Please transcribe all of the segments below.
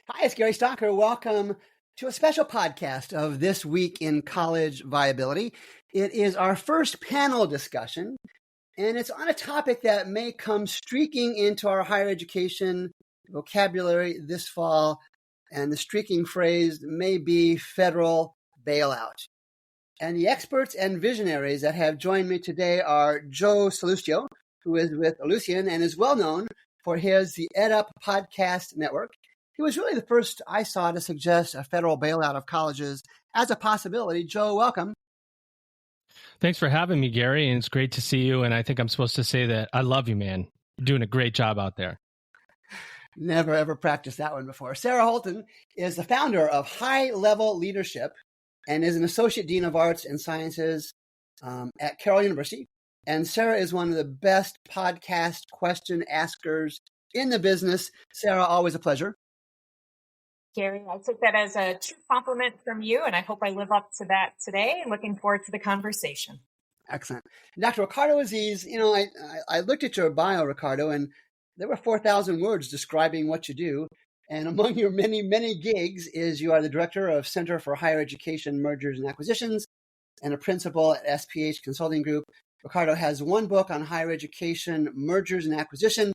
Hi, it's Gary Stocker. Welcome to a special podcast of This Week in College Viability. It is our first panel discussion, and it's on a topic that may come streaking into our higher education vocabulary this fall, and the streaking phrase may be federal bailout. And the experts and visionaries that have joined me today are Joe Sallustion, who is with Sallustion and is well known for the EdUp podcast network. He was really the first I saw to suggest a federal bailout of colleges as a possibility. Joe, welcome. Thanks for having me, Gary, and it's great to see you. And I think I'm supposed to say that I love you, man. You're doing a great job out there. Never, ever practiced that one before. Sarah Holtan is the founder of High Level Leadership and is an Associate Dean of Arts and Sciences at Carroll University. And Sarah is one of the best podcast question askers in the business. Sarah, always a pleasure. Gary, I took that as a true compliment from you, and I hope I live up to that today. And looking forward to the conversation. Excellent. Dr. Ricardo Azziz, I looked at your bio, Ricardo, and there were 4,000 words describing what you do. And among your many, many gigs is you are the director of Center for Higher Education Mergers and Acquisitions and a principal at SPH Consulting Group. Ricardo has one book on higher education mergers and acquisition,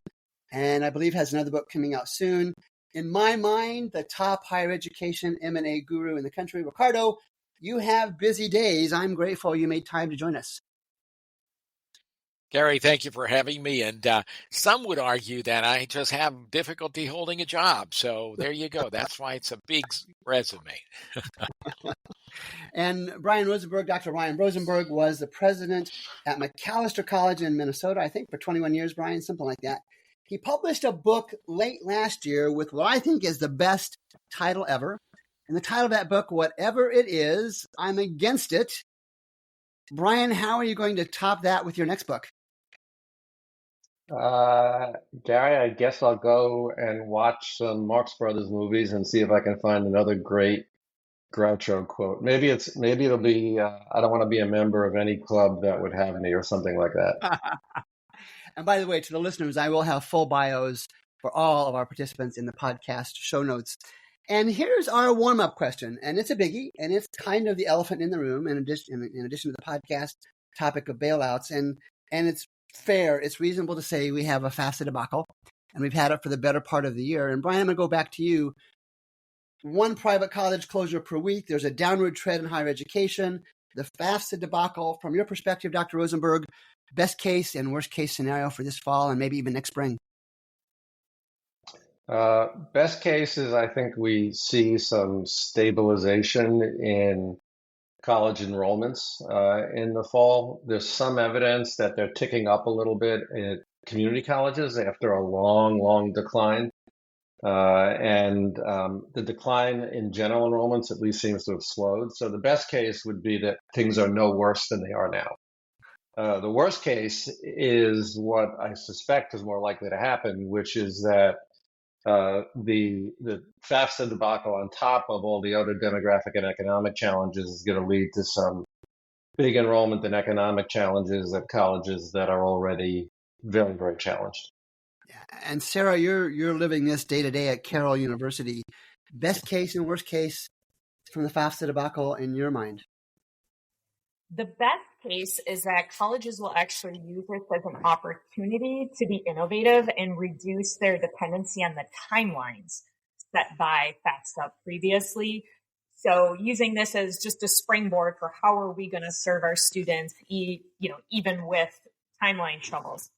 and I believe has another book coming out soon. In my mind, the top higher education M&A guru in the country. Ricardo, you have busy days. I'm grateful you made time to join us. Gary, thank you for having me. And some would argue that I just have difficulty holding a job. So there you go. That's why it's a big resume. And Brian Rosenberg, Dr. Ryan Rosenberg, was the president at McAllister College in Minnesota, I think, for 21 years, Brian, something like that. He published a book late last year with what I think is the best title ever. And the title of that book, Whatever It Is, I'm Against It. Brian, how are you going to top that with your next book? Gary, I guess I'll go and watch some Marx Brothers movies and see if I can find another great Groucho quote. Maybe it'll be, I don't want to be a member of any club that would have me or something like that. And by the way, to the listeners, I will have full bios for all of our participants in the podcast show notes. And here's our warm-up question, and it's a biggie, and it's kind of the elephant in the room in addition to the podcast topic of bailouts. And it's fair, it's reasonable to say we have a FAFSA debacle, and we've had it for the better part of the year. And Brian, I'm going to go back to you. One private college closure per week. There's a downward trend in higher education. The FAFSA debacle, from your perspective, Dr. Rosenberg, best case and worst case scenario for this fall and maybe even next spring? Best case is I think we see some stabilization in college enrollments in the fall. There's some evidence that they're ticking up a little bit at community colleges after a long decline. And the decline in general enrollments at least seems to have slowed. So the best case would be that things are no worse than they are now. The worst case is what I suspect is more likely to happen, which is that the FAFSA debacle on top of all the other demographic and economic challenges is going to lead to some big enrollment and economic challenges at colleges that are already very, very challenged. And Sarah, you're living this day to day at Carroll University. Best case and worst case from the FAFSA debacle in your mind? The best case is that colleges will actually use this as an opportunity to be innovative and reduce their dependency on the timelines set by FAFSA previously. So using this as just a springboard for how are we going to serve our students, even with timeline troubles.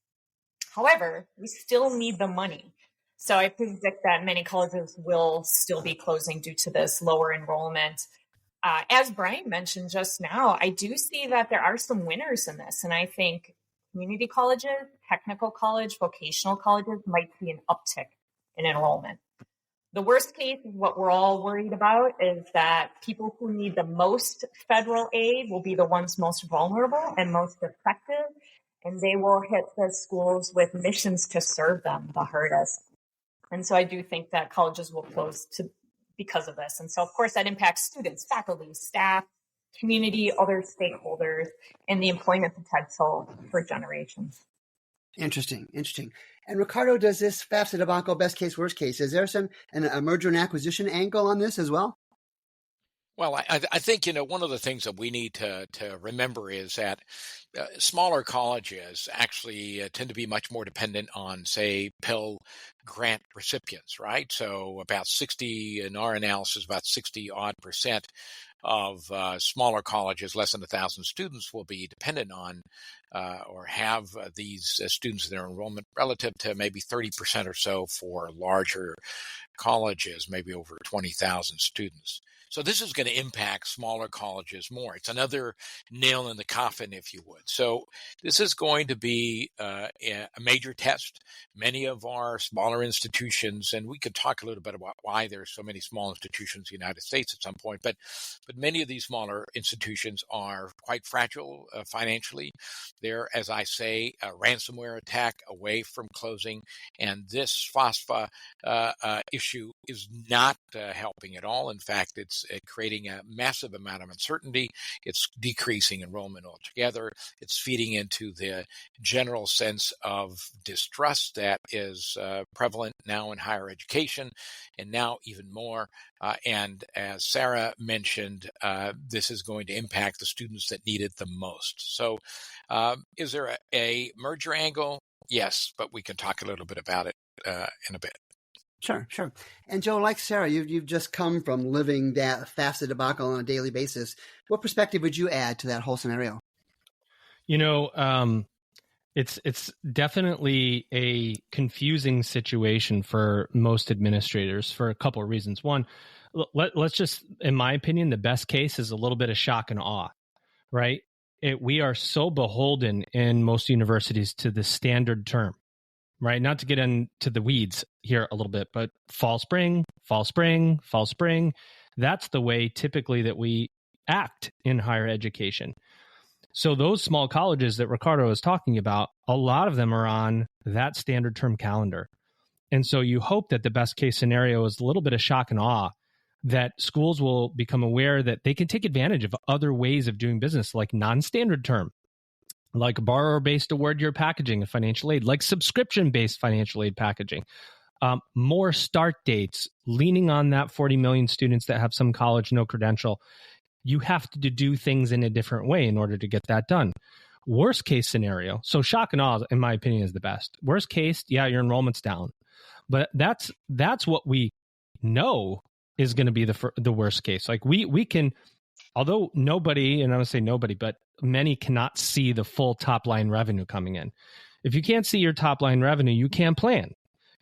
However, we still need the money. So I predict that many colleges will still be closing due to this lower enrollment. As Brian mentioned just now, I do see that there are some winners in this. And I think community colleges, technical college, vocational colleges might see an uptick in enrollment. The worst case is what we're all worried about is that people who need the most federal aid will be the ones most vulnerable and most effective. And they will hit the schools with missions to serve them the hardest. And so I do think that colleges will close because of this. And so, of course, that impacts students, faculty, staff, community, other stakeholders, and the employment potential for generations. Interesting. And Ricardo, does this FAFSA debacle, best case, worst case, is there a merger and acquisition angle on this as well? Well, I think, one of the things that we need to remember is that smaller colleges actually tend to be much more dependent on, say, Pell Grant recipients, right? So about 60, in our analysis, about 60-odd% of smaller colleges, less than 1,000 students, will be dependent on or have these students in their enrollment relative to maybe 30% or so for larger colleges, maybe over 20,000 students. So this is going to impact smaller colleges more. It's another nail in the coffin, if you would. So this is going to be a major test. Many of our smaller institutions, and we could talk a little bit about why there's so many small institutions in the United States at some point, but many of these smaller institutions are quite fragile financially. They're, as I say, a ransomware attack away from closing, and this FAFSA issue is not helping at all. In fact, it's creating a massive amount of uncertainty. It's decreasing enrollment altogether. It's feeding into the general sense of distrust that is prevalent now in higher education, and now even more. And as Sarah mentioned, this is going to impact the students that need it the most. So is there a merger angle? Yes, but we can talk a little bit about it in a bit. Sure. And Joe, like Sarah, you've just come from living that FAFSA debacle on a daily basis. What perspective would you add to that whole scenario? It's definitely a confusing situation for most administrators for a couple of reasons. One, let's just, in my opinion, the best case is a little bit of shock and awe, right? We are so beholden in most universities to the standard term. Right, not to get into the weeds here a little bit, but fall, spring. That's the way typically that we act in higher education. So those small colleges that Ricardo is talking about, a lot of them are on that standard term calendar. And so you hope that the best case scenario is a little bit of shock and awe, that schools will become aware that they can take advantage of other ways of doing business, like non-standard term, like borrower-based award year packaging of financial aid, like subscription-based financial aid packaging, more start dates, leaning on that 40 million students that have some college, no credential. You have to do things in a different way in order to get that done. Worst case scenario, so shock and awe, in my opinion, is the best. Worst case, yeah, your enrollment's down. But that's what we know is going to be the worst case. Like we can, although nobody, and I would say nobody, but many cannot see the full top line revenue coming in. If you can't see your top line revenue, you can't plan.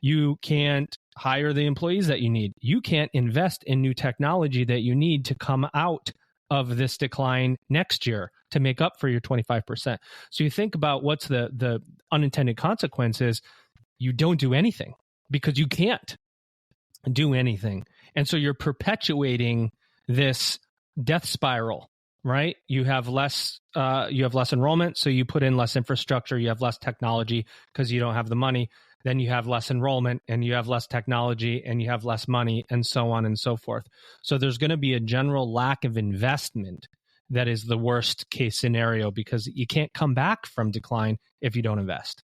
You can't hire the employees that you need. You can't invest in new technology that you need to come out of this decline next year to make up for your 25%. So you think about what's the unintended consequences. You don't do anything because you can't do anything. And so you're perpetuating this death spiral, right? You have less enrollment, so you put in less infrastructure, you have less technology because you don't have the money. Then you have less enrollment and you have less technology and you have less money, and so on and so forth. So there's going to be a general lack of investment that is the worst case scenario, because you can't come back from decline if you don't invest.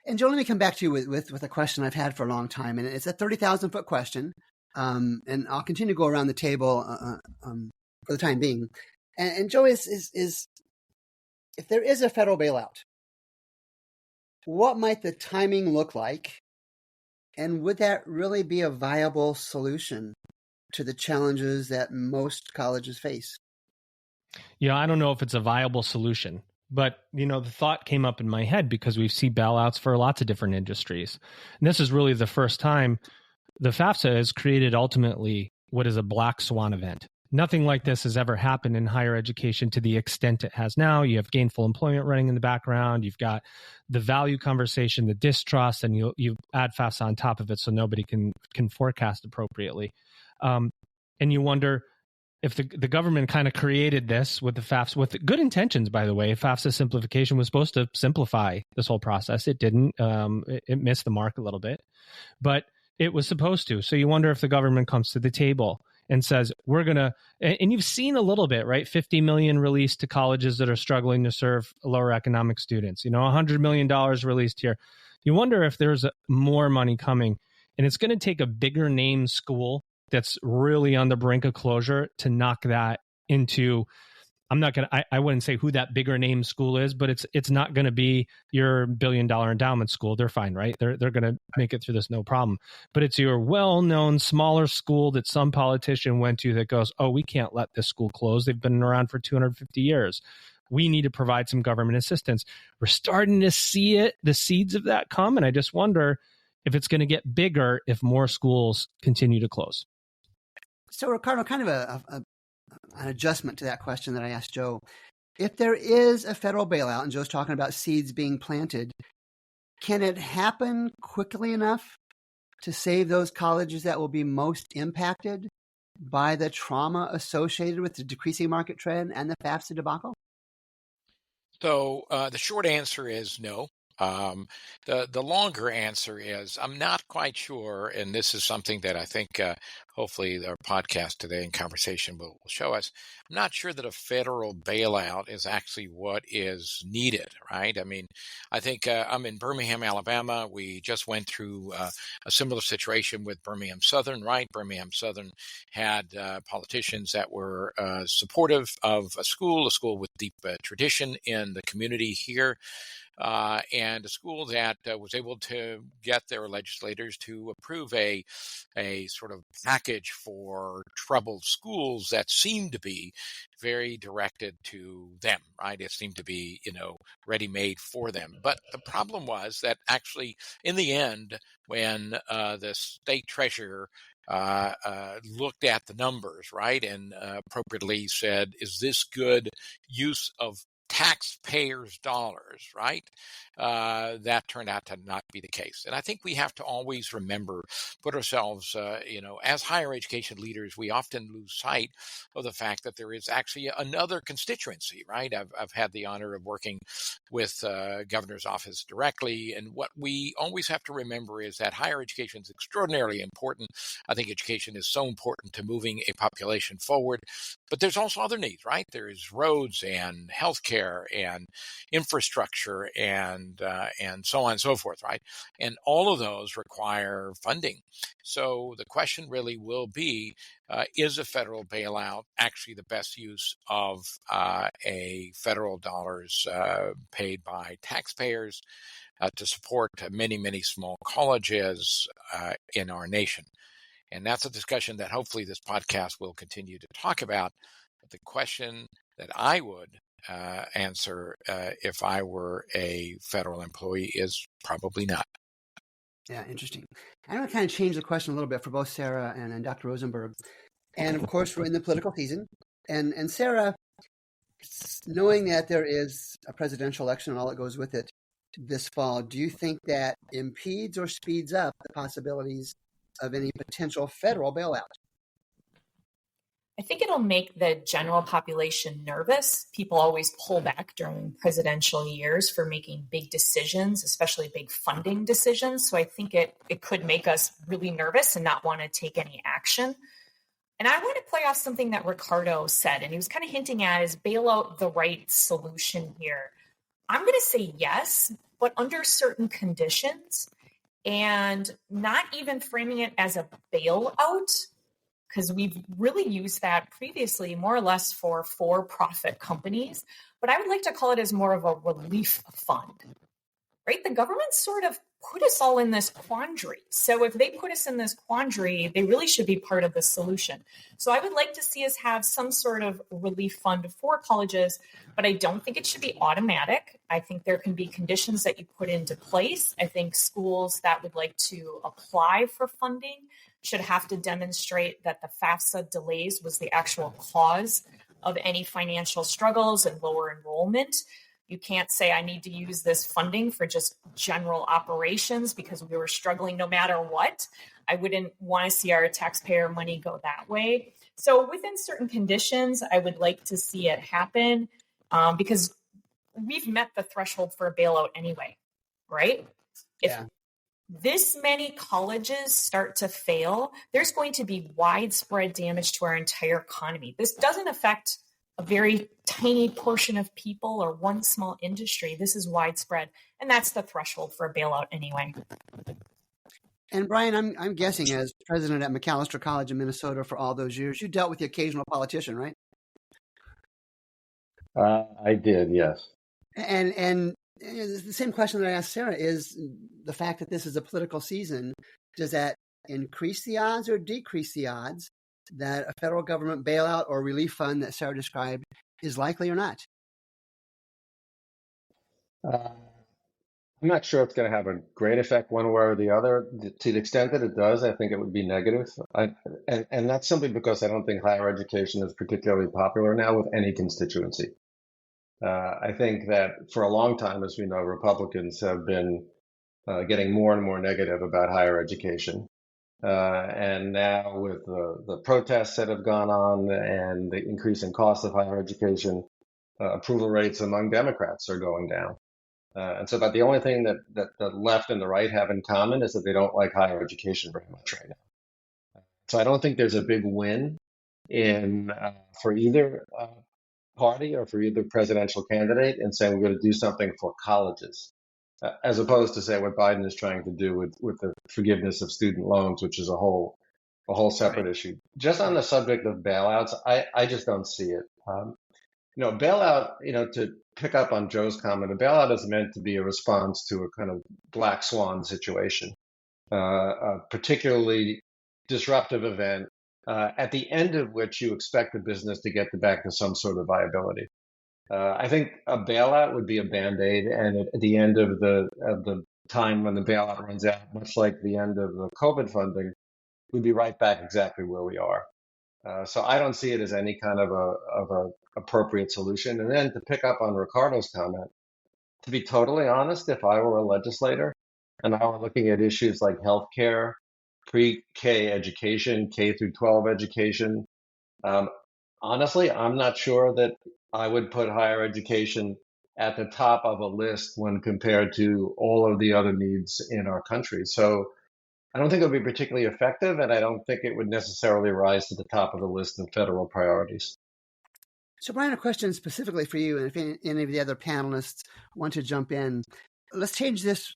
And Joe, let me come back to you with a question I've had for a long time, and it's a 30,000-foot question. And I'll continue to go around the table for the time being. And Joe, is if there is a federal bailout, what might the timing look like? And would that really be a viable solution to the challenges that most colleges face? I don't know if it's a viable solution, but, the thought came up in my head because we see bailouts for lots of different industries. And this is really the first time the FAFSA has created ultimately what is a black swan event. Nothing like this has ever happened in higher education to the extent it has now. You have gainful employment running in the background. You've got the value conversation, the distrust, and you add FAFSA on top of it so nobody can forecast appropriately. And you wonder if the government kind of created this with the FAFSA, with good intentions, by the way. FAFSA simplification was supposed to simplify this whole process. It didn't. It missed the mark a little bit, but it was supposed to. So you wonder if the government comes to the table and says, we're going to, and you've seen a little bit, right? 50 million released to colleges that are struggling to serve lower economic students, $100 million released here. You wonder if there's more money coming, and it's going to take a bigger name school that's really on the brink of closure to knock that into, I wouldn't say who that bigger name school is, but it's not going to be your $1 billion endowment school. They're fine, right? They're going to make it through this no problem. But it's your well-known smaller school that some politician went to that goes, oh, we can't let this school close. They've been around for 250 years. We need to provide some government assistance. We're starting to see the seeds of that come. And I just wonder if it's going to get bigger if more schools continue to close. So, Ricardo, kind of an adjustment to that question that I asked Joe. If there is a federal bailout, and Joe's talking about seeds being planted, can it happen quickly enough to save those colleges that will be most impacted by the trauma associated with the decreasing market trend and the FAFSA debacle? So the short answer is no. The longer answer is I'm not quite sure, and this is something that I think hopefully our podcast today and conversation will show us. I'm not sure that a federal bailout is actually what is needed, right? I mean, I think I'm in Birmingham, Alabama. We just went through a similar situation with Birmingham Southern, right? Birmingham Southern had politicians that were supportive of a school with deep tradition in the community here. And a school that was able to get their legislators to approve a sort of package for troubled schools that seemed to be very directed to them, right? It seemed to be, ready-made for them. But the problem was that actually, in the end, when the state treasurer looked at the numbers, right, and appropriately said, is this good use of taxpayers' dollars, right? That turned out to not be the case. And I think we have to always remember, put ourselves, as higher education leaders, we often lose sight of the fact that there is actually another constituency, right? I've had the honor of working with governor's office directly. And what we always have to remember is that higher education is extraordinarily important. I think education is so important to moving a population forward. But there's also other needs, right? There's roads and healthcare and infrastructure and so on and so forth, right? And all of those require funding. So the question really will be, is a federal bailout actually the best use of a federal dollars paid by taxpayers to support many, many small colleges in our nation? And that's a discussion that hopefully this podcast will continue to talk about. But the question that I would answer if I were a federal employee is probably not. Yeah, interesting. I'm going to kind of change the question a little bit for both Sarah and Dr. Rosenberg. And of course, we're in the political season. And Sarah, knowing that there is a presidential election and all that goes with it this fall, do you think that impedes or speeds up the possibilities of any potential federal bailout? I think it'll make the general population nervous. People always pull back during presidential years for making big decisions, especially big funding decisions. So I think it could make us really nervous and not want to take any action. And I want to play off something that Ricardo said, and he was kind of hinting at, is bailout the right solution here? I'm going to say yes, but under certain conditions, and not even framing it as a bailout, because we've really used that previously more or less for for-profit companies. But I would like to call it as more of a relief fund, right? The government sort of put us all in this quandary. So if they put us in this quandary, they really should be part of the solution. So I would like to see us have some sort of relief fund for colleges, but I don't think it should be automatic. I think there can be conditions that you put into place. I think schools that would like to apply for funding should have to demonstrate that the FAFSA delays was the actual cause of any financial struggles and lower enrollment. You can't say I need to use this funding for just general operations because we were struggling no matter what. I wouldn't want to see our taxpayer money go that way. So within certain conditions, I would like to see it happen because we've met the threshold for a bailout anyway, right? Yeah. this many colleges start to fail, there's going to be widespread damage to our entire economy. This doesn't affect a very tiny portion of people or one small industry. This is widespread, and that's the threshold for a bailout anyway. And Brian, I'm guessing as president at Macalester College in Minnesota for all those years, you dealt with the occasional politician, right? I did, yes. And the same question that I asked Sarah is the fact that this is a political season, does that increase the odds or decrease the odds that a federal government bailout or relief fund that Sarah described is likely or not? I'm not sure it's going to have a great effect one way or the other. To the extent that it does, I think it would be negative. And that's simply because I don't think higher education is particularly popular now with any constituency. I think that for a long time, as we know, Republicans have been getting more and more negative about higher education. And now with the protests that have gone on and the increasing cost of higher education, approval rates among Democrats are going down. And so about the only thing that the left and the right have in common is that they don't like higher education very much right now. So I don't think there's a big win for either party or for either presidential candidate in saying we're going to do something for colleges, as opposed to say what Biden is trying to do with the forgiveness of student loans, which is a whole separate issue. Just on the subject of bailouts, I just don't see it. Bailout, to pick up on Joe's comment, a bailout is meant to be a response to a kind of black swan situation, a particularly disruptive event, at the end of which you expect the business to get back to some sort of viability. I think a bailout would be a Band-Aid, and at the end of the time when the bailout runs out, much like the end of the COVID funding, we'd be right back exactly where we are. So I don't see it as any kind of a appropriate solution. And then to pick up on Ricardo's comment, to be totally honest, if I were a legislator and I were looking at issues like healthcare, pre-K education, K through 12 education, honestly, I'm not sure that I would put higher education at the top of a list when compared to all of the other needs in our country. So I don't think it would be particularly effective, and I don't think it would necessarily rise to the top of the list of federal priorities. So, Brian, a question specifically for you, and if any of the other panelists want to jump in, let's change this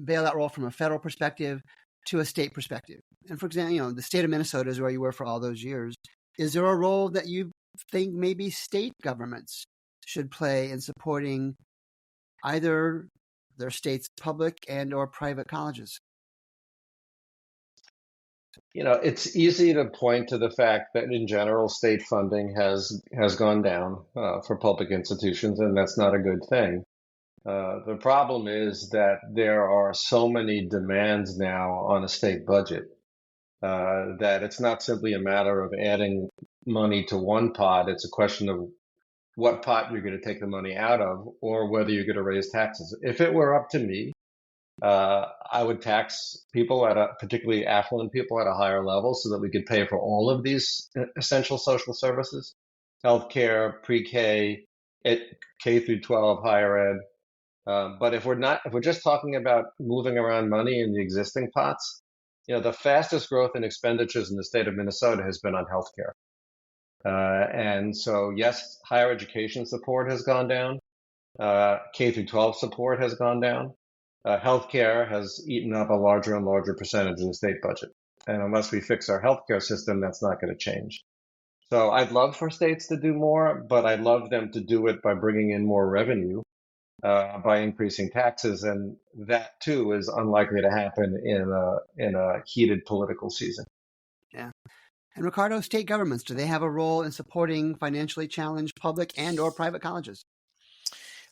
bailout role from a federal perspective to a state perspective. And for example, the state of Minnesota is where you were for all those years. Is there a role that you think maybe state governments should play in supporting either their state's public and or private colleges? It's easy to point to the fact that in general, state funding has gone down for public institutions, and that's not a good thing. The problem is that there are so many demands now on a state budget that it's not simply a matter of adding money to one pot. It's a question of what pot you're going to take the money out of or whether you're going to raise taxes. If it were up to me, I would tax people particularly affluent people at a higher level so that we could pay for all of these essential social services, healthcare, pre-K, K through 12, higher ed. But if we're just talking about moving around money in the existing pots, the fastest growth in expenditures in the state of Minnesota has been on healthcare. And so, yes, higher education support has gone down. K through 12 support has gone down. Healthcare has eaten up a larger and larger percentage of the state budget. And unless we fix our healthcare system, that's not going to change. So I'd love for states to do more, but I'd love them to do it by bringing in more revenue, by increasing taxes. And that, too, is unlikely to happen in a heated political season. Yeah. And Ricardo, state governments, do they have a role in supporting financially challenged public and or private colleges?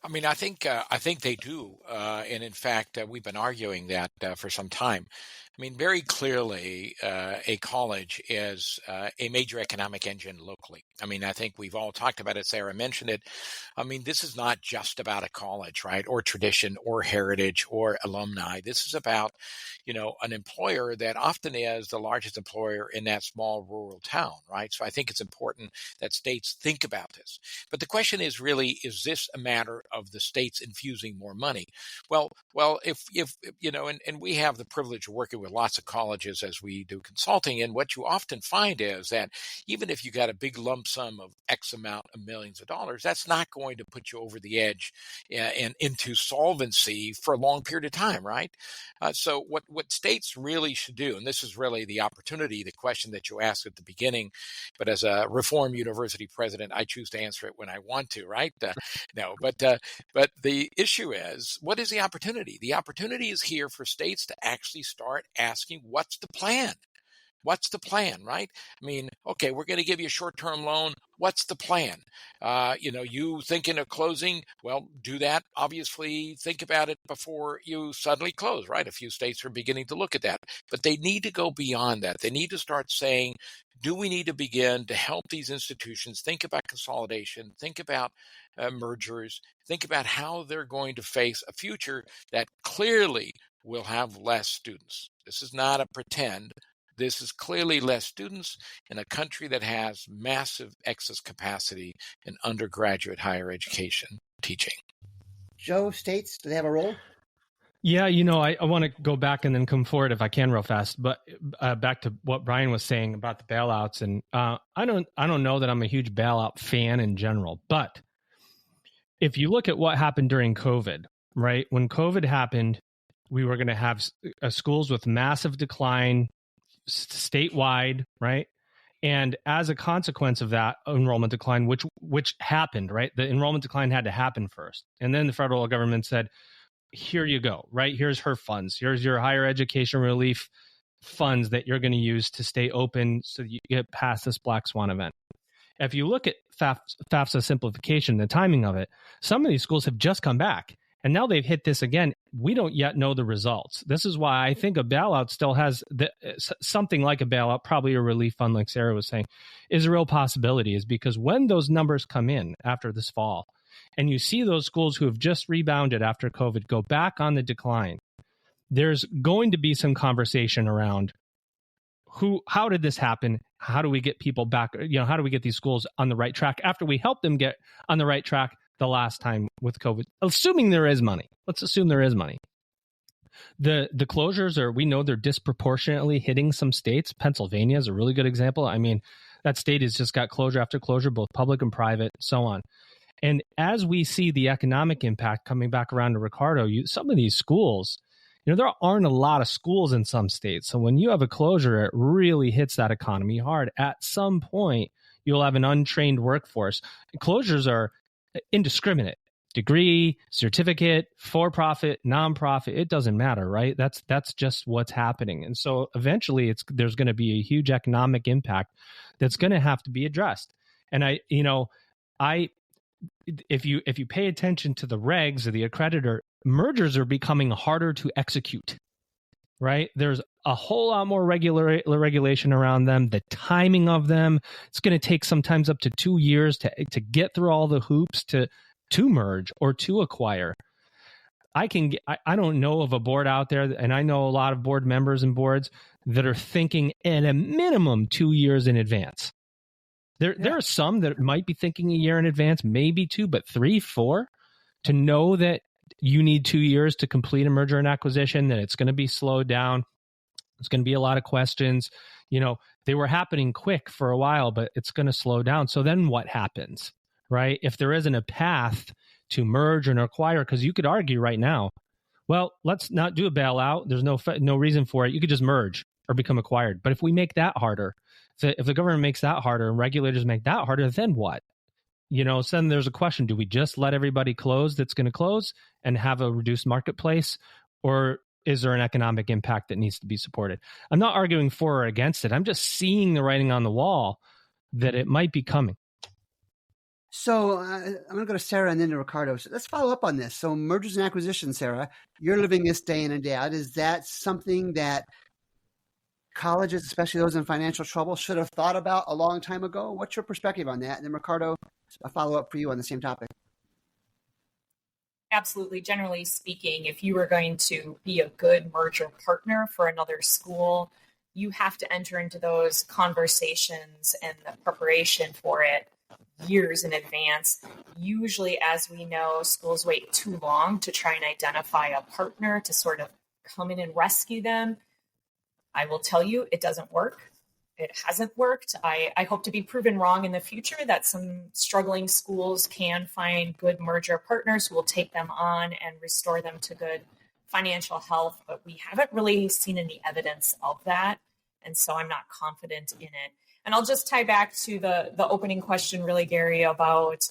I mean, I think they do, and in fact, we've been arguing that for some time. I mean, very clearly, a college is a major economic engine locally. I mean, I think we've all talked about it. Sarah mentioned it. I mean, this is not just about a college, right, or tradition, or heritage, or alumni. This is about, an employer that often is the largest employer in that small rural town, right? So I think it's important that states think about this. But the question is really, is this a matter of the states infusing more money. Well, if you know, and we have the privilege of working with lots of colleges as we do consulting, and what you often find is that even if you got a big lump sum of X amount of millions of dollars, that's not going to put you over the edge and into solvency for a long period of time, right? So what states really should do, and this is really the opportunity, the question that you asked at the beginning, but as a Reform University president, I choose to answer it when I want to, right? But the issue is, what is the opportunity? The opportunity is here for states to actually start asking, what's the plan? What's the plan, right? I mean, okay, we're going to give you a short-term loan. What's the plan? You thinking of closing? Well, do that. Obviously, think about it before you suddenly close, right? A few states are beginning to look at that. But they need to go beyond that. They need to start saying, do we need to begin to help these institutions think about consolidation, think about mergers, think about how they're going to face a future that clearly will have less students. This is not a pretend. This is clearly less students in a country that has massive excess capacity in undergraduate higher education teaching. Joe, states, do they have a role? Yeah, I want to go back and then come forward if I can real fast. But back to what Brian was saying about the bailouts, and I don't know that I'm a huge bailout fan in general. But if you look at what happened during COVID, right? When COVID happened, we were going to have schools with massive decline statewide, right? And as a consequence of that enrollment decline, which happened, right? The enrollment decline had to happen first. And then the federal government said, here you go, right? Here's her funds. Here's your higher education relief funds that you're going to use to stay open so that you get past this black swan event. If you look at FAFSA simplification, the timing of it, some of these schools have just come back. And now they've hit this again. We don't yet know the results. This is why I think a bailout still has something like a bailout, probably a relief fund, like Sarah was saying, is a real possibility, is because when those numbers come in after this fall, and you see those schools who have just rebounded after COVID go back on the decline, there's going to be some conversation around how did this happen? How do we get people back? How do we get these schools on the right track after we help them get on the right track the last time with COVID, assuming there is money. Let's assume there is money. The closures we know they're disproportionately hitting some states. Pennsylvania is a really good example. I mean, that state has just got closure after closure, both public and private, so on. And as we see the economic impact coming back around to Ricardo, some of these schools, there aren't a lot of schools in some states. So when you have a closure, it really hits that economy hard. At some point, you'll have an untrained workforce. Closures are indiscriminate. Degree, certificate, for-profit, nonprofit, it doesn't matter, right? That's just what's happening. And so eventually there's going to be a huge economic impact that's going to have to be addressed. And if you pay attention to the regs or the accreditor, mergers are becoming harder to execute, right? There's a whole lot more regulation around them, the timing of them. It's going to take sometimes up to 2 years to get through all the hoops to merge or to acquire. I don't know of a board out there, and I know a lot of board members and boards that are thinking at a minimum 2 years in advance. There are some that might be thinking a year in advance, maybe 2, but 3, 4, to know that you need 2 years to complete a merger and acquisition, that it's going to be slowed down. It's going to be a lot of questions. They were happening quick for a while, but it's going to slow down. So then what happens, right? If there isn't a path to merge and acquire, because you could argue right now, well, let's not do a bailout. There's no reason for it. You could just merge or become acquired. But if we make that harder, if the government makes that harder and regulators make that harder, then what? So then there's a question, do we just let everybody close that's going to close and have a reduced marketplace? Or is there an economic impact that needs to be supported? I'm not arguing for or against it. I'm just seeing the writing on the wall that it might be coming. So I'm going to go to Sarah and then to Ricardo. So let's follow up on this. So mergers and acquisitions, Sarah, you're living this day in and day out. Is that something that colleges, especially those in financial trouble, should have thought about a long time ago? What's your perspective on that? And then Ricardo, a follow-up for you on the same topic. Absolutely. Generally speaking, if you are going to be a good merger partner for another school, you have to enter into those conversations and the preparation for it years in advance. Usually, as we know, schools wait too long to try and identify a partner to sort of come in and rescue them. I will tell you, it doesn't work. It hasn't worked. I hope to be proven wrong in the future that some struggling schools can find good merger partners who will take them on and restore them to good financial health, but we haven't really seen any evidence of that. And so I'm not confident in it. And I'll just tie back to the opening question, really, Gary, about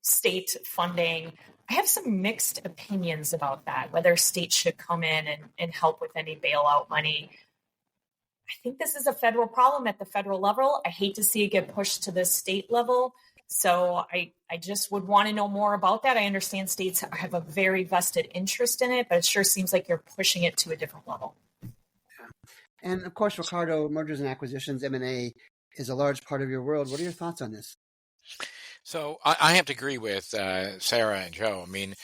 state funding. I have some mixed opinions about that, whether states should come in and help with any bailout money. I think this is a federal problem at the federal level. I hate to see it get pushed to the state level. So I just would want to know more about that. I understand states have a very vested interest in it, but it sure seems like you're pushing it to a different level. And of course, Ricardo, mergers and acquisitions, M&A, is a large part of your world. What are your thoughts on this? So I have to agree with Sarah and Joe. I mean,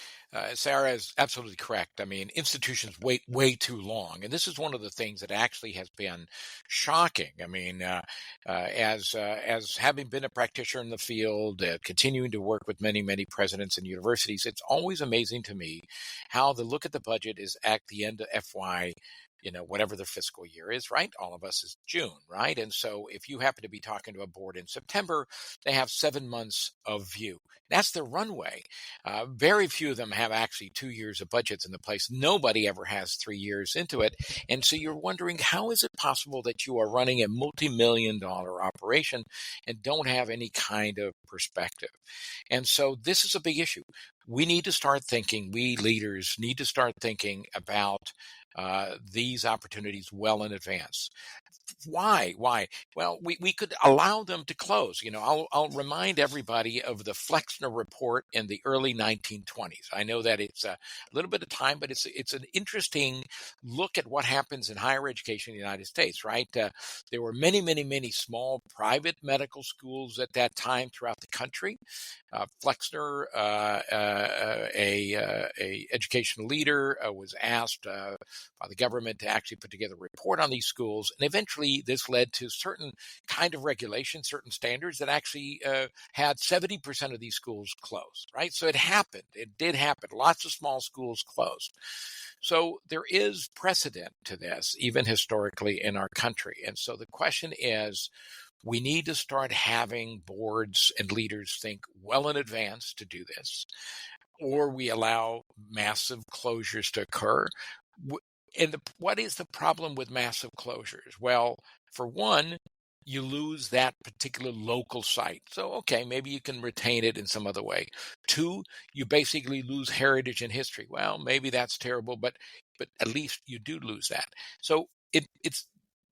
Sarah is absolutely correct. I mean, institutions wait way too long. And this is one of the things that actually has been shocking. I mean, as having been a practitioner in the field, continuing to work with many, many presidents and universities, it's always amazing to me how the look at the budget is at the end of FY, whatever their fiscal year is, right? All of us is June, right? And so if you happen to be talking to a board in September, they have 7 months of view. That's their runway. Very few of them have actually 2 years of budgets in the place. Nobody ever has 3 years into it. And so you're wondering, how is it possible that you are running a multi-million-dollar operation and don't have any kind of perspective? And so this is a big issue. We need to start thinking, we leaders need to start thinking about these opportunities well in advance. Why? Well, we could allow them to close. I'll remind everybody of the Flexner report in the early 1920s. I know that it's a little bit of time, but it's an interesting look at what happens in higher education in the United States, right? There were many, many, many small private medical schools at that time throughout the country. Flexner, a educational leader, was asked by the government to actually put together a report on these schools, and eventually this led to certain kind of regulations, certain standards that actually had 70% of these schools closed, right? So it happened. It did happen. Lots of small schools closed. So there is precedent to this, even historically in our country. And so the question is, we need to start having boards and leaders think well in advance to do this, or we allow massive closures to occur. And what is the problem with massive closures? Well, for one, you lose that particular local site. So, okay, maybe you can retain it in some other way. Two, you basically lose heritage and history. Well, maybe that's terrible, but at least you do lose that. So it's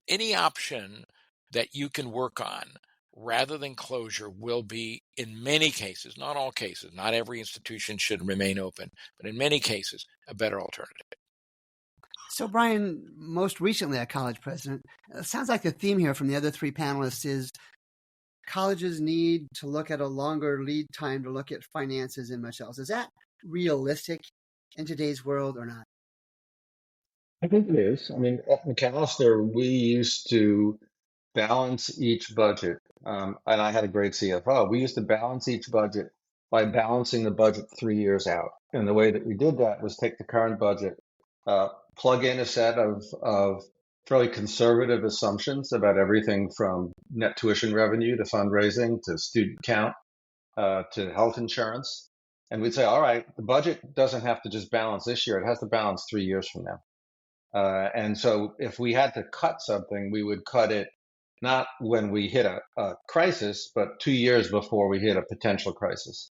any option that you can work on rather than closure will be, in many cases, not all cases, not every institution should remain open, but in many cases, a better alternative. So, Brian, most recently a college president, it sounds like the theme here from the other three panelists is colleges need to look at a longer lead time to look at finances and much else. Is that realistic in today's world or not? I think it is. I mean, at McAllister, we used to balance each budget, and I had a great CFO. We used to balance each budget by balancing the budget 3 years out. And the way that we did that was take the current budget, plug in a set of fairly conservative assumptions about everything from net tuition revenue to fundraising to student count to health insurance. And we'd say, all right, the budget doesn't have to just balance this year. It has to balance 3 years from now. And so if we had to cut something, we would cut it not when we hit a crisis, but 2 years before we hit a potential crisis.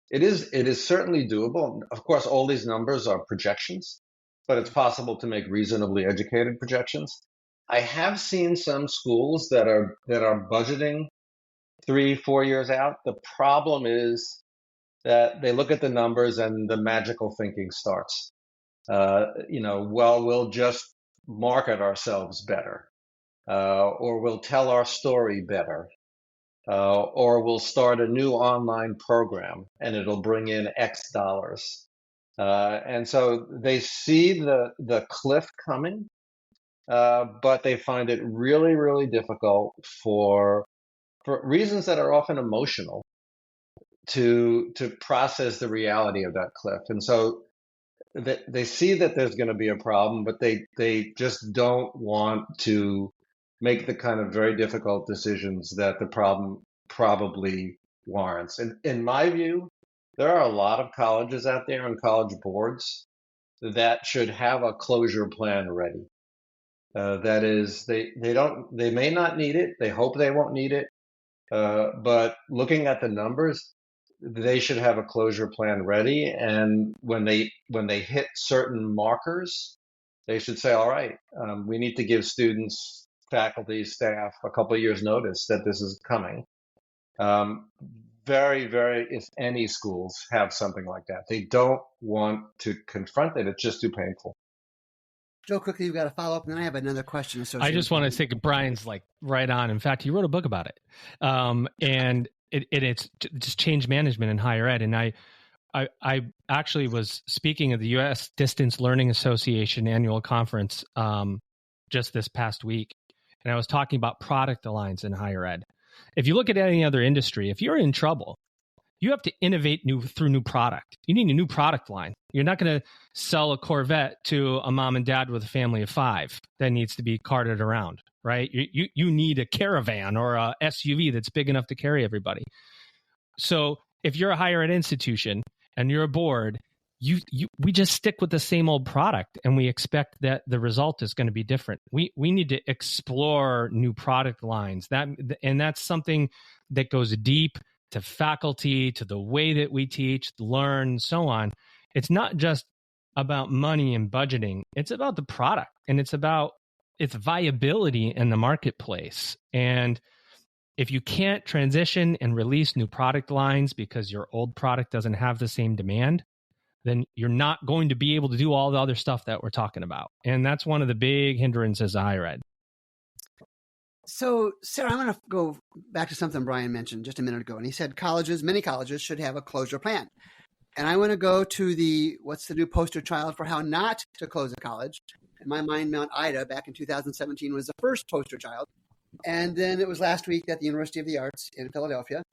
It is certainly doable. Of course, all these numbers are projections, but it's possible to make reasonably educated projections. I have seen some schools that are budgeting 3-4 years out. The problem is that they look at the numbers and the magical thinking starts. Well, we'll just market ourselves better, or we'll tell our story better, or we'll start a new online program and it'll bring in X dollars. And so they see the cliff coming, but they find it really, really difficult for for reasons that are often emotional, to process the reality of that cliff. And so they see that there's going to be a problem, but they just don't want to make the kind of very difficult decisions that the problem probably warrants. And in my view, there are a lot of colleges out there and college boards that should have a closure plan ready. That is, they may not need it. They hope they won't need it. But looking at the numbers, they should have a closure plan ready. And when they hit certain markers, they should say, all right, we need to give students, faculty, staff a couple of years notice that this is coming. Very, very, if any schools have something like that, they don't want to confront it. It's just too painful. Joe, quickly, you've got to follow up, and then I have another question associated. I just want to say Brian's like right on. In fact, he wrote a book about it, and it's just change management in higher ed. And I actually was speaking at the U.S. Distance Learning Association annual conference just this past week, and I was talking about product lines in higher ed. If you look at any other industry, if you're in trouble, you have to innovate through new product. You need a new product line. You're not going to sell a Corvette to a mom and dad with a family of 5 that needs to be carted around, right? You need a Caravan or a SUV that's big enough to carry everybody. So if you're a higher ed institution and you're a board, we just stick with the same old product and we expect that the result is going to be different. We need to explore new product lines. That's something that goes deep to faculty, to the way that we teach, learn, so on. It's not just about money and budgeting. It's about the product, and it's about its viability in the marketplace. And if you can't transition and release new product lines because your old product doesn't have the same demand, then you're not going to be able to do all the other stuff that we're talking about. And that's one of the big hindrances of higher ed. So, Sarah, I'm going to go back to something Brian mentioned just a minute ago. And he said many colleges should have a closure plan. And I want to go to what's the new poster child for how not to close a college. In my mind, Mount Ida back in 2017 was the first poster child. And then it was last week that the University of the Arts in Philadelphia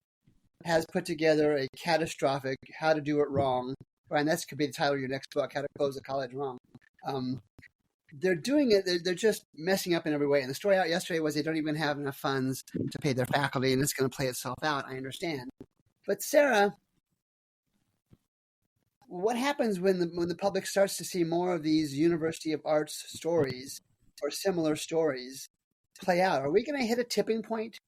has put together a catastrophic how to do it wrong. Brian, that could be the title of your next book, How to Close a College Wrong. They're doing it. They're just messing up in every way. And the story out yesterday was they don't even have enough funds to pay their faculty, and it's going to play itself out. I understand. But Sarah, what happens when the public starts to see more of these University of Arts stories or similar stories play out? Are we going to hit a tipping point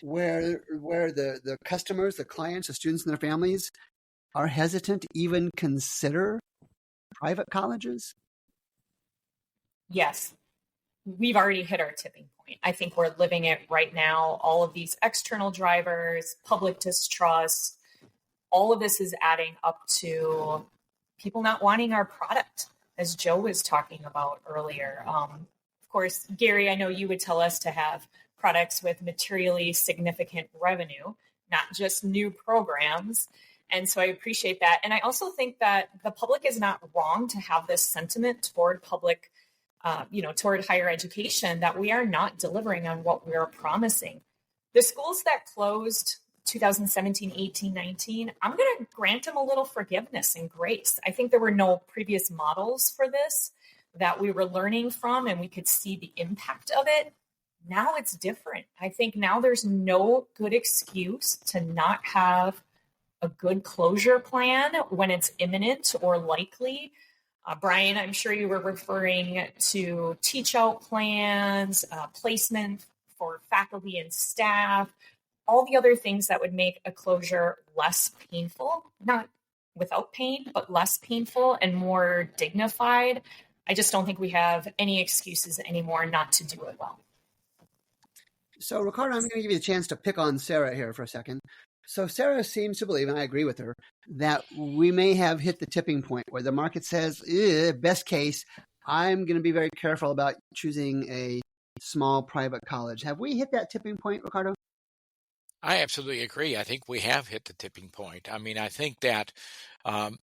where the customers, the clients, the students and their families are hesitant to even consider private colleges? Yes, we've already hit our tipping point. I think we're living it right now. All of these external drivers, public distrust, all of this is adding up to people not wanting our product, as Joe was talking about earlier. Of course, Gary, I know you would tell us to have products with materially significant revenue, not just new programs. And so I appreciate that. And I also think that the public is not wrong to have this sentiment toward public toward higher education, that we are not delivering on what we are promising. The schools that closed 2017, 18, 19, I'm going to grant them a little forgiveness and grace. I think there were no previous models for this that we were learning from, and we could see the impact of it. Now it's different. I think now there's no good excuse to not have a good closure plan when it's imminent or likely. Brian, I'm sure you were referring to teach out plans, placement for faculty and staff, all the other things that would make a closure less painful, not without pain, but less painful and more dignified. I just don't think we have any excuses anymore not to do it well. So, Ricardo, I'm going to give you a chance to pick on Sarah here for a second. So Sarah seems to believe, and I agree with her, that we may have hit the tipping point where the market says, best case, I'm going to be very careful about choosing a small private college. Have we hit that tipping point, Ricardo? I absolutely agree. I think we have hit the tipping point. I mean, I think that,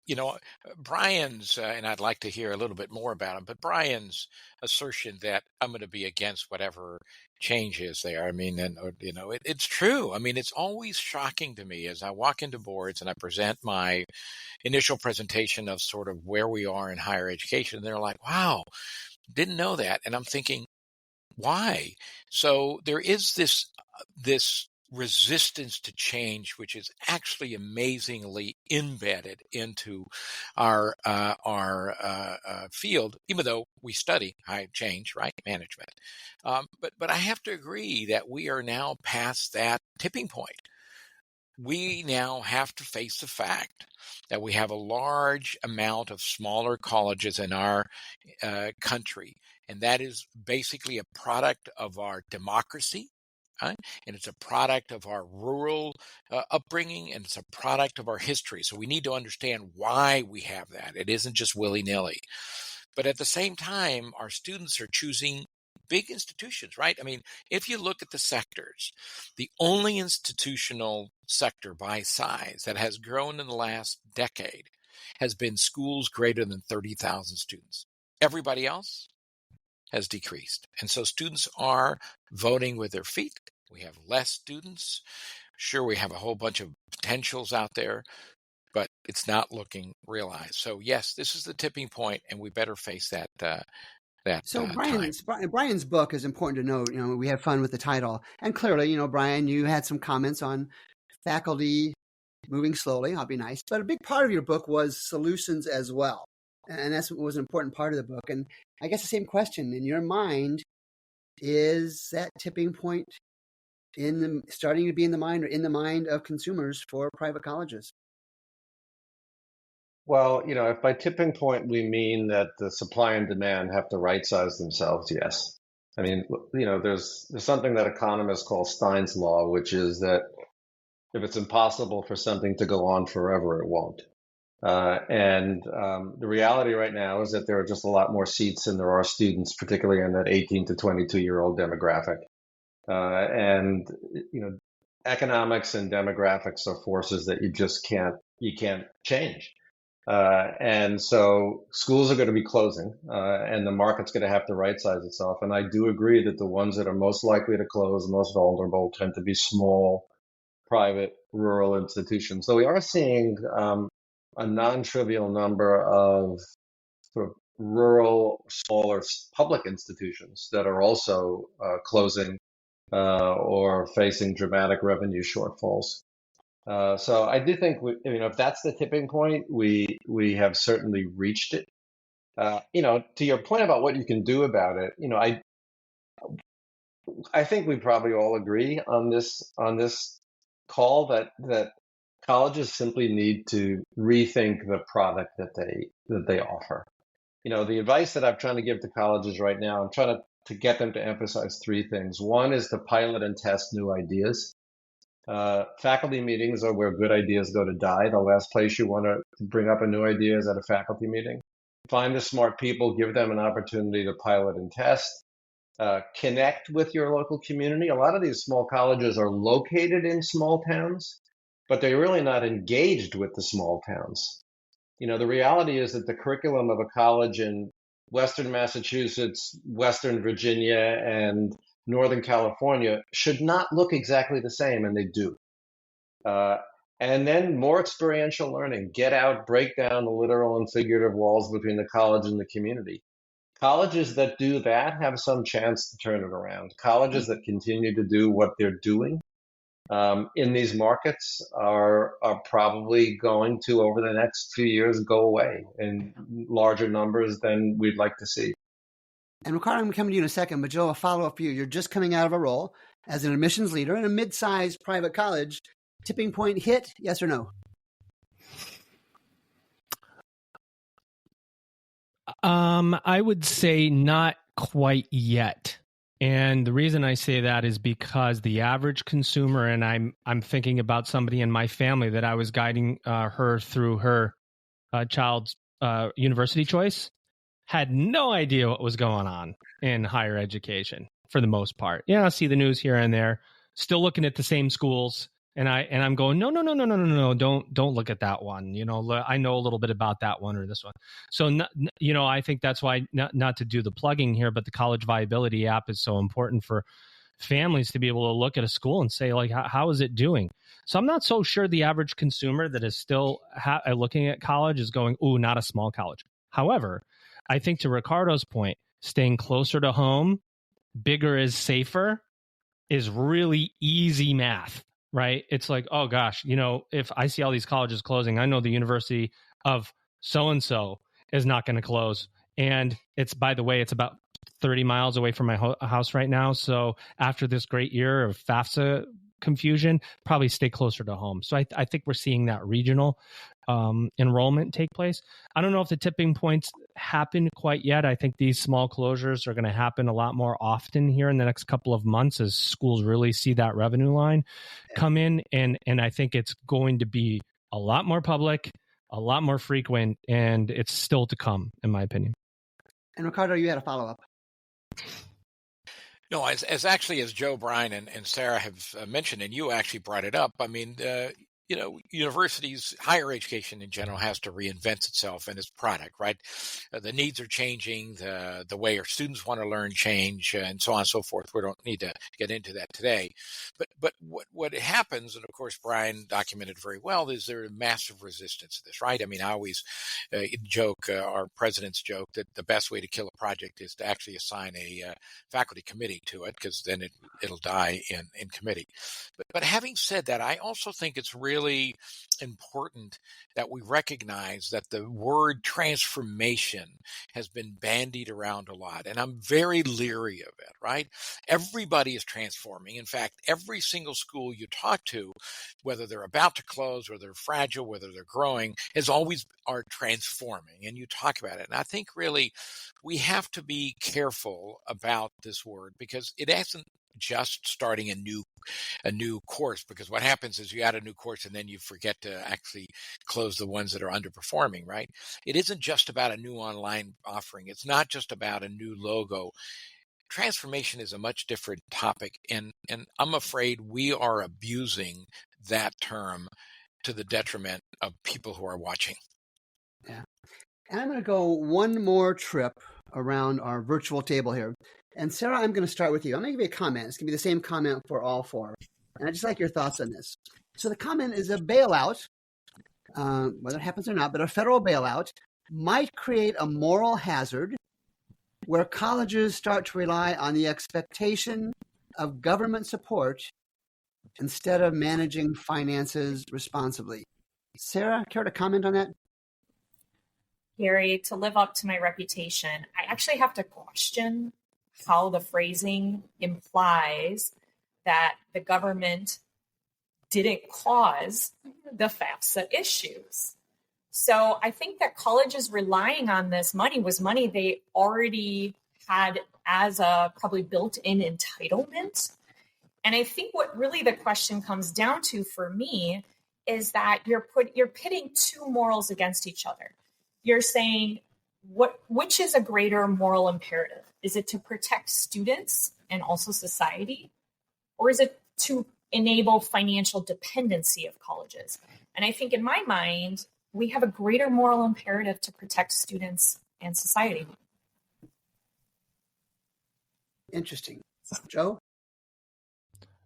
you know, Brian's, and I'd like to hear a little bit more about him, but Brian's assertion that I'm going to be against whatever change is there. I mean, and, you know, it's true. I mean, it's always shocking to me as I walk into boards and I present my initial presentation of sort of where we are in higher education. And they're like, wow, didn't know that. And I'm thinking, why? So there is this resistance to change, which is actually amazingly embedded into our field, even though we study high change, right, management. But I have to agree that we are now past that tipping point. We now have to face the fact that we have a large amount of smaller colleges in our country, and that is basically a product of our democracy, right? And it's a product of our rural upbringing, and it's a product of our history. So we need to understand why we have that. It isn't just willy-nilly. But at the same time, our students are choosing big institutions, right? I mean, if you look at the sectors, the only institutional sector by size that has grown in the last decade has been schools greater than 30,000 students. Everybody else has decreased. And so students are voting with their feet. We have less students. Sure, we have a whole bunch of potentials out there, but it's not looking realized. So yes, this is the tipping point, and we better face that So time. Brian's book is important to note. You know, we have fun with the title, and clearly, you know, Brian, you had some comments on faculty moving slowly. I'll be nice, but a big part of your book was solutions as well, and that's what was an important part of the book. And I guess the same question in your mind: is that tipping point starting to be in the mind of consumers for private colleges? Well, you know, if by tipping point we mean that the supply and demand have to right-size themselves, yes. I mean, you know, there's something that economists call Stein's law, which is that if it's impossible for something to go on forever, it won't. The reality right now is that there are just a lot more seats than there are students, particularly in that 18 to 22-year-old demographic. You know, economics and demographics are forces that you can't change. And so schools are going to be closing, and the market's going to have to right-size itself. And I do agree that the ones that are most likely to close, most vulnerable, tend to be small, private, rural institutions. So we are seeing a non-trivial number of sort of rural, smaller public institutions that are also closing or facing dramatic revenue shortfalls. So I do think you know, if that's the tipping point, we have certainly reached it. You know, to your point about what you can do about it, you know, I think we probably all agree on this call that colleges simply need to rethink the product that they offer. You know, the advice that I'm trying to give to colleges right now, I'm trying to get them to emphasize three things. One is to pilot and test new ideas. Faculty meetings are where good ideas go to die. The last place you want to bring up a new idea is at a faculty meeting. Find the smart people, give them an opportunity to pilot and test. Connect with your local community. A lot of these small colleges are located in small towns, but they're really not engaged with the small towns. You know, the reality is that the curriculum of a college in Western Massachusetts, Western Virginia, and Northern California should not look exactly the same, and they do. And then more experiential learning. Get out, break down the literal and figurative walls between the college and the community. Colleges that do that have some chance to turn it around. Colleges that continue to do what they're doing in these markets are probably going to, over the next few years, go away in larger numbers than we'd like to see. And Ricardo, I'm coming to you in a second, but Joe, a follow-up for you. You're just coming out of a role as an admissions leader in a mid-sized private college. Tipping point hit, yes or no? I would say not quite yet. And the reason I say that is because the average consumer, and I'm thinking about somebody in my family that I was guiding her through her child's university choice, had no idea what was going on in higher education for the most part. Yeah, I see the news here and there, still looking at the same schools. And I'm going, no, don't look at that one. I know a little bit about that one or this one. So, I think that's why not to do the plugging here, but the college viability app is so important for families to be able to look at a school and say, like, how is it doing? So I'm not so sure the average consumer that is still looking at college is going, ooh, not a small college. However, I think to Ricardo's point, staying closer to home, bigger is safer, is really easy math. Right? It's like, oh gosh, if I see all these colleges closing, I know the University of so-and-so is not going to close. And by the way, it's about 30 miles away from my house right now. So after this great year of FAFSA confusion, probably stay closer to home. So I think we're seeing that regional enrollment take place. I don't know if the tipping points happen quite yet. I think these small closures are going to happen a lot more often here in the next couple of months as schools really see that revenue line come in. And I think it's going to be a lot more public, a lot more frequent, and it's still to come, in my opinion. And Ricardo, you had a follow-up. No, as Joe, Brian, and Sarah have mentioned, and you actually brought it up, I mean, universities, higher education in general has to reinvent itself and its product, right? The needs are changing, the way our students want to learn change, and so on and so forth. We don't need to get into that today. But what happens, and of course Brian documented very well, is there a massive resistance to this, right? I mean, I always joke, our president's joke, that the best way to kill a project is to actually assign a faculty committee to it, because then it'll die in committee. But having said that, I also think it's really important that we recognize that the word transformation has been bandied around a lot, and I'm very leery of it, right? Everybody is transforming. In fact, every single school you talk to, whether they're about to close, whether they're fragile, whether they're growing, are transforming, and you talk about it. And I think really we have to be careful about this word, because it isn't just starting a new course, because what happens is you add a new course and then you forget to actually close the ones that are underperforming, right? It isn't just about a new online offering. It's not just about a new logo. Transformation is a much different topic, and I'm afraid we are abusing that term to the detriment of people who are watching. Yeah. And I'm going to go one more trip around our virtual table here. And Sarah, I'm going to start with you. I'm going to give you a comment. It's going to be the same comment for all four. And I just like your thoughts on this. So the comment is a bailout, whether it happens or not, but a federal bailout might create a moral hazard where colleges start to rely on the expectation of government support instead of managing finances responsibly. Sarah, care to comment on that? Gary, to live up to my reputation, I actually have to question how the phrasing implies that the government didn't cause the FAFSA issues. So I think that colleges relying on this money was money they already had as a probably built-in entitlement. And I think what really the question comes down to for me is that you're pitting two morals against each other. You're saying which is a greater moral imperative? Is it to protect students and also society? Or is it to enable financial dependency of colleges? And I think in my mind, we have a greater moral imperative to protect students and society. Interesting. Joe?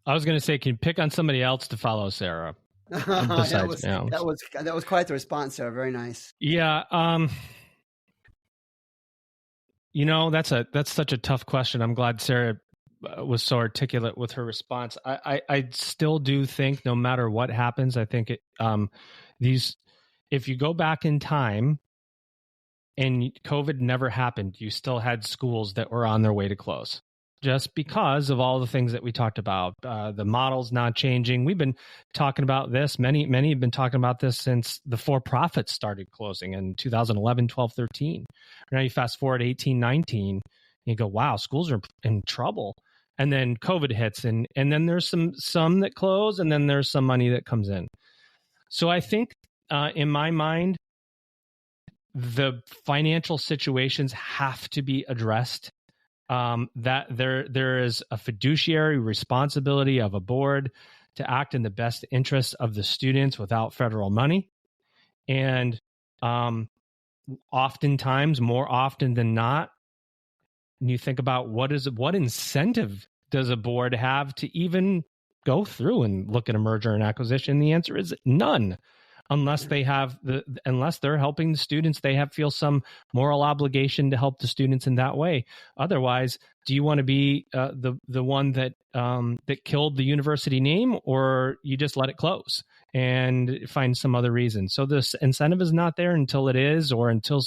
I was going to say, can you pick on somebody else to follow Sarah? Besides, that was quite the response, Sarah. Very nice. Yeah. That's such a tough question. I'm glad Sarah was so articulate with her response. I still do think no matter what happens, I think if you go back in time and COVID never happened, you still had schools that were on their way to close. Just because of all the things that we talked about, the model's not changing. We've been talking about this. Many have been talking about this since the for-profits started closing in 2011, 12, 13. Now you fast forward 18, 19, and you go, wow, schools are in trouble. And then COVID hits, and then there's some that close, and then there's some money that comes in. So I think in my mind, the financial situations have to be addressed that there is a fiduciary responsibility of a board to act in the best interest of the students without federal money. And oftentimes, more often than not, when you think about what incentive does a board have to even go through and look at a merger and acquisition, the answer is none. Unless they're helping the students, they feel some moral obligation to help the students in that way. Otherwise, do you want to be the one that killed the university name, or you just let it close and find some other reason? So this incentive is not there until it is, or until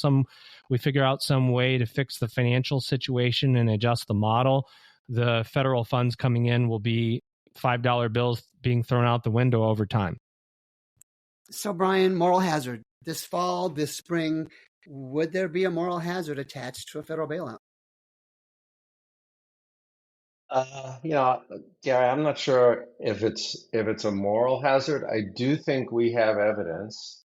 we figure out some way to fix the financial situation and adjust the model. The federal funds coming in will be $5 bills being thrown out the window over time. So, Brian, moral hazard. This fall, this spring, would there be a moral hazard attached to a federal bailout? Gary, I'm not sure if it's a moral hazard. I do think we have evidence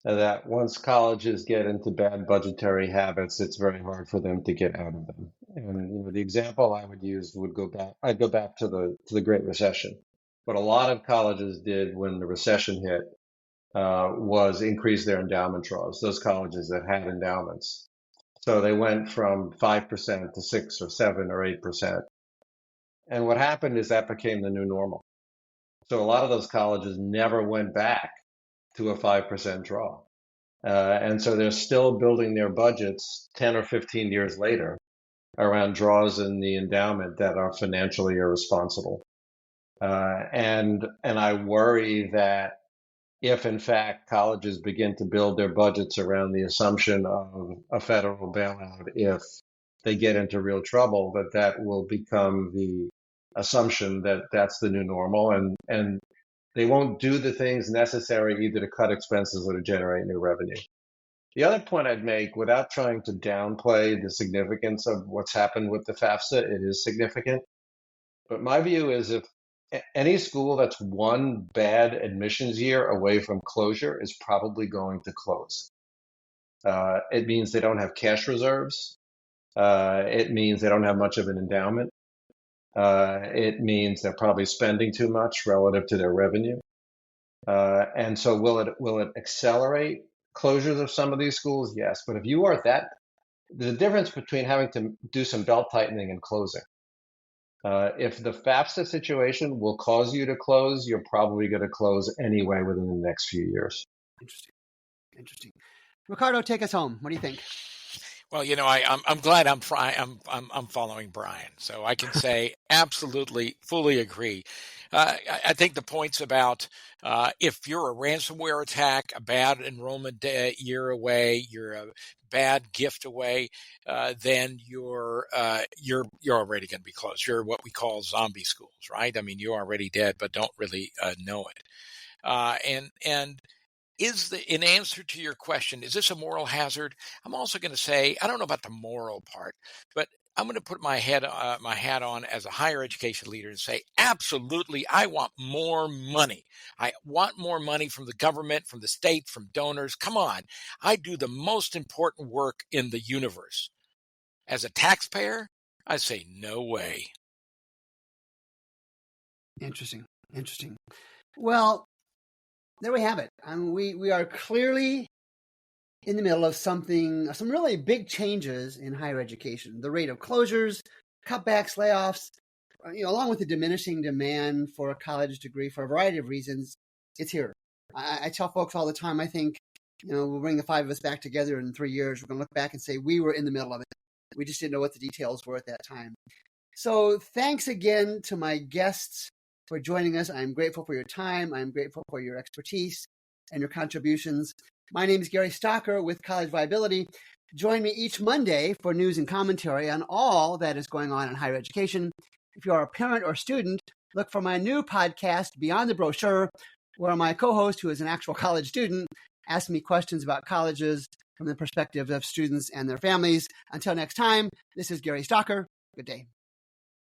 that once colleges get into bad budgetary habits, it's very hard for them to get out of them. And the example I would use I'd go back to the Great Recession. What a lot of colleges did when the recession hit was increase their endowment draws, those colleges that had endowments. So they went from 5% to 6 or 7 or 8%. And what happened is that became the new normal. So a lot of those colleges never went back to a 5% draw. And so they're still building their budgets 10 or 15 years later around draws in the endowment that are financially irresponsible. And I worry that if, in fact, colleges begin to build their budgets around the assumption of a federal bailout, if they get into real trouble, that will become the assumption that that's the new normal, and they won't do the things necessary either to cut expenses or to generate new revenue. The other point I'd make, without trying to downplay the significance of what's happened with the FAFSA, it is significant. But my view is if any school that's one bad admissions year away from closure is probably going to close. It means they don't have cash reserves. It means they don't have much of an endowment. It means they're probably spending too much relative to their revenue. And so will it accelerate closures of some of these schools? Yes. But if you are there's a difference between having to do some belt tightening and closing. If the FAFSA situation will cause you to close, you're probably going to close anyway within the next few years. Interesting. Ricardo, take us home. What do you think? Well, I'm glad I'm following Brian, so I can say absolutely, fully agree. I think the points about if you're a ransomware attack, a bad enrollment year away, you're a bad gift away, then you're already going to be closed. You're what we call zombie schools, right? I mean, you're already dead, but don't really know it. And in answer to your question, is this a moral hazard? I'm also going to say, I don't know about the moral part, but I'm going to put my hat on as a higher education leader and say, absolutely, I want more money. I want more money from the government, from the state, from donors. Come on. I do the most important work in the universe. As a taxpayer, I say, no way. Interesting. Well, there we have it. We are clearly in the middle of some really big changes in higher education. The rate of closures, cutbacks, layoffs, along with the diminishing demand for a college degree for a variety of reasons, it's here. I tell folks all the time, I think, we'll bring the five of us back together in 3 years. We're going to look back and say we were in the middle of it. We just didn't know what the details were at that time. So thanks again to my guests for joining us. I'm grateful for your time. I'm grateful for your expertise and your contributions. My name is Gary Stocker with College Viability. Join me each Monday for news and commentary on all that is going on in higher education. If you are a parent or student, look for my new podcast, Beyond the Brochure, where my co-host, who is an actual college student, asks me questions about colleges from the perspective of students and their families. Until next time, this is Gary Stocker. Good day.